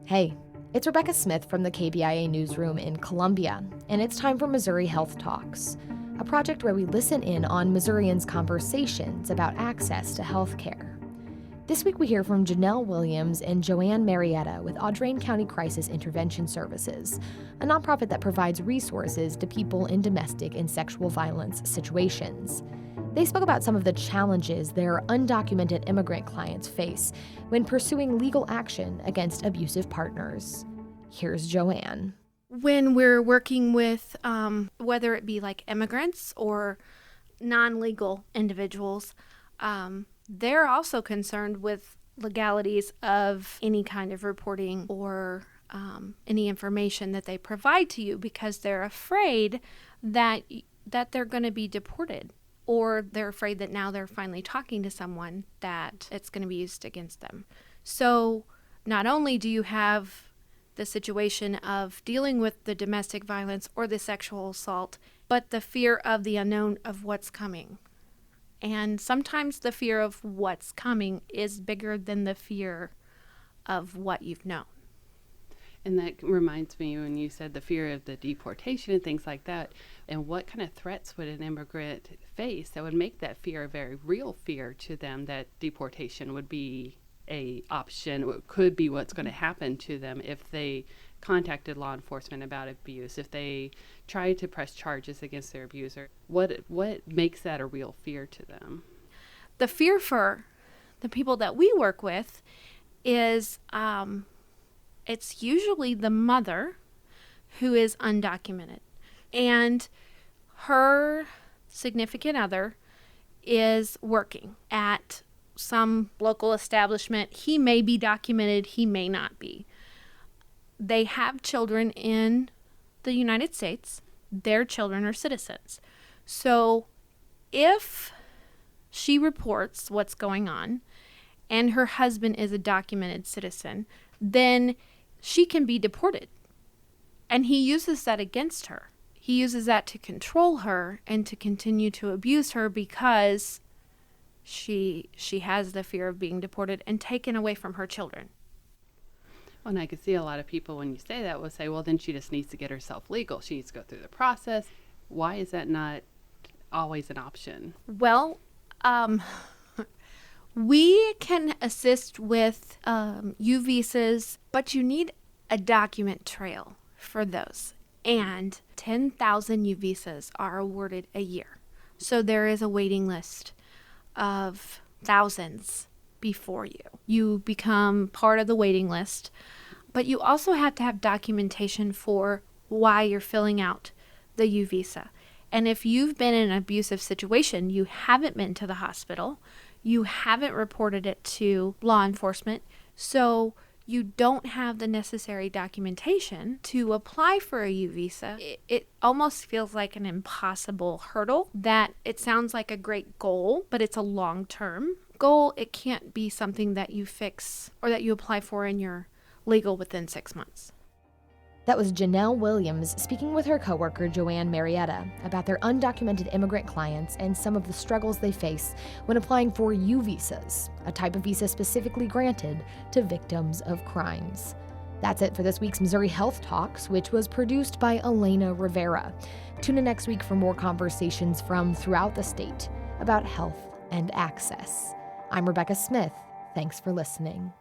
Hey, it's Rebecca Smith from the KBIA newsroom in Columbia, and it's time for Missouri Health Talks, a project where we listen in on Missourians' conversations about access to health care. This week we hear from Janelle Williams and JoAnne Marietta with Audrain County Crisis Intervention Services, a nonprofit that provides resources to people in domestic and sexual violence situations. They spoke about some of the challenges their undocumented immigrant clients face when pursuing legal action against abusive partners. Here's JoAnne. When we're working with, whether it be like immigrants or non-legal individuals, they're also concerned with legalities of any kind of reporting or any information that they provide to you because they're afraid that they're going to be deported. Or they're afraid that now they're finally talking to someone that it's going to be used against them. So not only do you have the situation of dealing with the domestic violence or the sexual assault, but the fear of the unknown of what's coming. And sometimes the fear of what's coming is bigger than the fear of what you've known. And that reminds me when you said the fear of the deportation and things like that, and what kind of threats would an immigrant face that would make that fear a very real fear to them, that deportation would be a option, or could be what's going to happen to them if they contacted law enforcement about abuse, if they tried to press charges against their abuser. What makes that a real fear to them? The fear for the people that we work with is it's usually the mother who is undocumented, and her significant other is working at some local establishment. He may be documented, he may not be. They have children in the United States. Their children are citizens. So if she reports what's going on and her husband is a documented citizen, then she can be deported. And he uses that against her. He uses that to control her and to continue to abuse her because she has the fear of being deported and taken away from her children. Well, and I could see a lot of people, when you say that, will say, well, then she just needs to get herself legal. She needs to go through the process. Why is that not always an option? Well, we can assist with U visas, but you need a document trail for those. And 10,000 U visas are awarded a year. So there is a waiting list of thousands before you. You become part of the waiting list, but you also have to have documentation for why you're filling out the U visa. And if you've been in an abusive situation, you haven't been to the hospital, you haven't reported it to law enforcement, so you don't have the necessary documentation to apply for a U visa. It almost feels like an impossible hurdle, that it sounds like a great goal, but it's a long-term goal. It can't be something that you fix or that you apply for and you're legal within 6 months. That was Janelle Williams speaking with her coworker JoAnne Marietta about their undocumented immigrant clients and some of the struggles they face when applying for U visas, a type of visa specifically granted to victims of crimes. That's it for this week's Missouri Health Talks, which was produced by Elena Rivera. Tune in next week for more conversations from throughout the state about health and access. I'm Rebecca Smith. Thanks for listening.